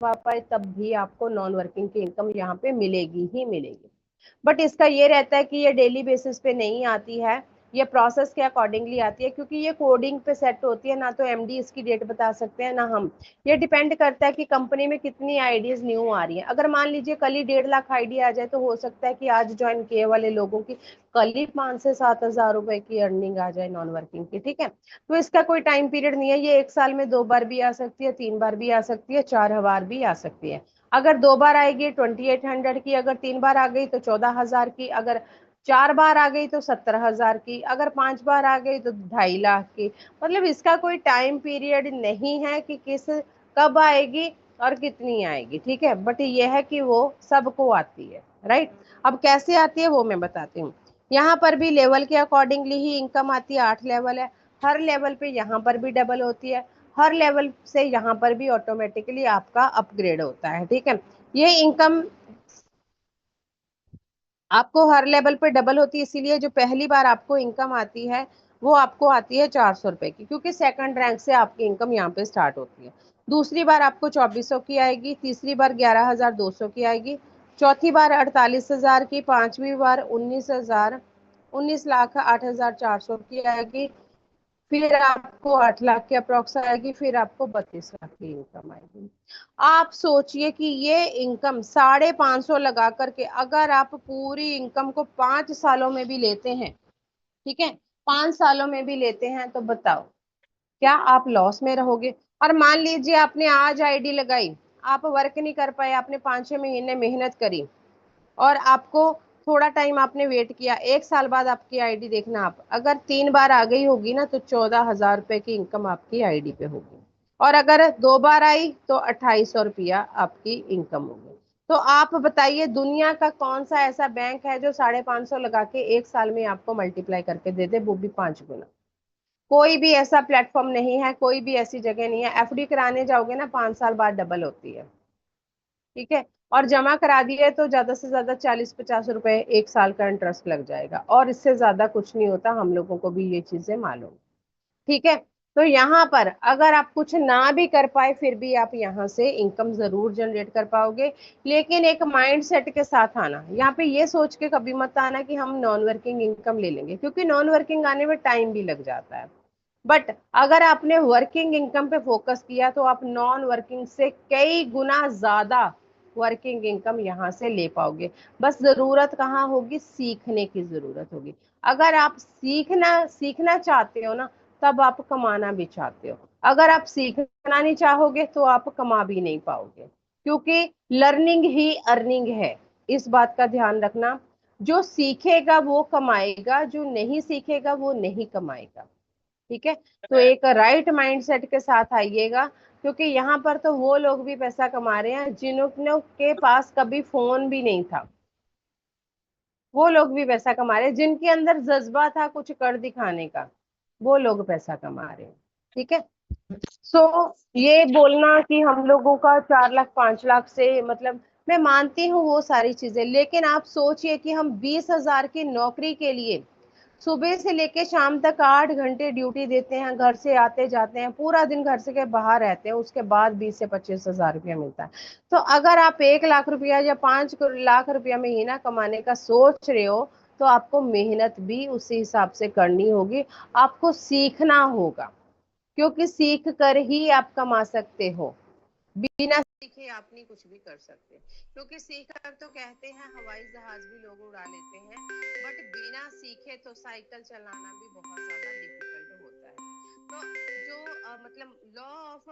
पाए तब भी आपको नॉन वर्किंग की इनकम यहाँ पे मिलेगी ही मिलेगी। बट इसका ये रहता है कि ये डेली बेसिस पे नहीं आती है, ये प्रोसेस के अकॉर्डिंगली आती है, क्योंकि ये कोडिंग पे सेट होती है, ना तो एमडी इसकी डेट बता सकते हैं ना हम। ये डिपेंड करता है कि कंपनी में कितनी आईडीज न्यू आ रही हैं। अगर मान लीजिए कल ही 1.5 लाख आईडी आ जाए तो हो सकता है कि आज ज्वाइन किए वाले लोगों की कल ही 5 से 7 हजार रुपए की अर्निंग आ जाए नॉन वर्किंग की। ठीक है, तो इसका कोई टाइम पीरियड नहीं है, ये 1 साल में 2 बार भी आ सकती है, 3 बार भी आ सकती है, 4 बार भी आ सकती है। अगर 2 बार आएगी 2800 की, अगर 3 बार आ गई तो 14 हजार की, अगर 4 बार आ गई तो 17 हजार की, अगर 5 बार आ गई तो 2.5 लाख की। मतलब इसका कोई टाइम पीरियड नहीं है कि किस कब आएगी और कितनी आएगी। ठीक है, बट यह है कि वो सबको आती है, राइट। अब कैसे आती है वो मैं बताती हूँ। यहाँ पर भी लेवल के अकॉर्डिंगली ही इनकम आती है। 8 लेवल है, हर लेवल पे यहाँ पर भी डबल होती है, हर लेवल से यहाँ पर भी ऑटोमेटिकली आपका अपग्रेड होता है। ठीक है, ये इनकम आपको हर लेवल पे डबल होती है, इसीलिए जो पहली बार आपको इनकम आती है वो आपको आती है 400 रुपए की, क्योंकि सेकंड रैंक से आपकी इनकम यहाँ पे स्टार्ट होती है। दूसरी बार आपको 2400 की आएगी, तीसरी बार 11,200 की आएगी, चौथी बार 48 हजार की, पांचवी बार 19 हजार, 19,08,400 की आएगी, फिर आपको 8 लाख की अप्रोक्स आएगी, फिर आपको 32 लाख की इनकम आएगी। आप सोचिए कि ये इनकम 550 लगा करके अगर आप पूरी इनकम को 5 सालों में भी लेते हैं, ठीक है, 5 सालों में भी लेते हैं, तो बताओ क्या आप लॉस में रहोगे? और मान लीजिए आपने आज आईडी लगाई, आप वर्क नहीं कर पाए, आपने 5-6 महीने मेहनत करी और आपको थोड़ा टाइम आपने वेट किया, 1 साल बाद आपकी आईडी देखना, आप अगर 3 बार आ गई होगी ना तो 14 हजार रुपए की इनकम आपकी आईडी पे होगी, और अगर 2 बार आई तो 2800 रुपया आपकी इनकम होगी। तो आप बताइए दुनिया का कौन सा ऐसा बैंक है जो 550 लगा के 1 साल में आपको मल्टीप्लाई करके दे दे, वो भी 5 गुना? कोई भी ऐसा प्लेटफॉर्म नहीं है, कोई भी ऐसी जगह नहीं है। एफडी कराने जाओगे ना 5 साल बाद डबल होती है। ठीक है, और जमा करा दिए तो ज्यादा से ज्यादा 40-50 रुपए 1 साल का इंटरेस्ट लग जाएगा, और इससे ज्यादा कुछ नहीं होता, हम लोगों को भी ये चीजें मालूम। ठीक है, तो यहाँ पर अगर आप कुछ ना भी कर पाए फिर भी आप यहाँ से इनकम जरूर जनरेट कर पाओगे, लेकिन एक माइंड सेट के साथ आना। यहाँ पे ये सोच के कभी मत आना कि हम नॉन वर्किंग इनकम ले लेंगे, क्योंकि नॉन वर्किंग आने में टाइम भी लग जाता है। बट अगर आपने वर्किंग इनकम पे फोकस किया तो आप नॉन वर्किंग से कई गुना ज्यादा वर्किंग इनकम यहाँ से ले पाओगे। बस जरूरत कहाँ होगी? सीखने की जरूरत होगी। अगर आप सीखना सीखना चाहते हो ना, तब आप कमाना भी चाहते हो। अगर आप सीखना नहीं चाहोगे तो आप कमा भी नहीं पाओगे, क्योंकि लर्निंग ही अर्निंग है। इस बात का ध्यान रखना। जो सीखेगा वो कमाएगा, जो नहीं सीखेगा वो नहीं कमाएगा। ठीक है, तो एक राइट माइंडसेट के साथ आइएगा, क्योंकि यहाँ पर तो वो लोग भी पैसा कमा रहे हैं जिन्होंने के पास कभी फोन भी नहीं था। वो लोग भी पैसा कमा रहे हैं जिनके अंदर जज्बा था कुछ कर दिखाने का, वो लोग पैसा कमा रहे हैं। ठीक है, सो ये बोलना कि हम लोगों का 4 लाख 5 लाख से मतलब, मैं मानती हूँ वो सारी चीजें, लेकिन आप सोचिए कि हम 20 हजार की नौकरी के लिए सुबह से लेके शाम तक 8 घंटे ड्यूटी देते हैं, घर से आते जाते हैं, पूरा दिन घर से के बाहर रहते हैं, उसके बाद 20 से 25 हजार रुपया मिलता है। तो अगर आप 1 लाख रुपया या 5 लाख रुपया महीना कमाने का सोच रहे हो, तो आपको मेहनत भी उसी हिसाब से करनी होगी। आपको सीखना होगा, क्योंकि सीख कर ही आप कमा सकते हो। बिना सीखे आप नहीं कुछ भी कर सकते, क्योंकि सीख कर तो कहते हैं हवाई जहाज भी लोग उड़ा लेते हैं, बट बिना सीखे तो साइकिल चलाना भी बहुत ज्यादा डिफिकल्ट होता है। तो जो मतलब लॉ ऑफ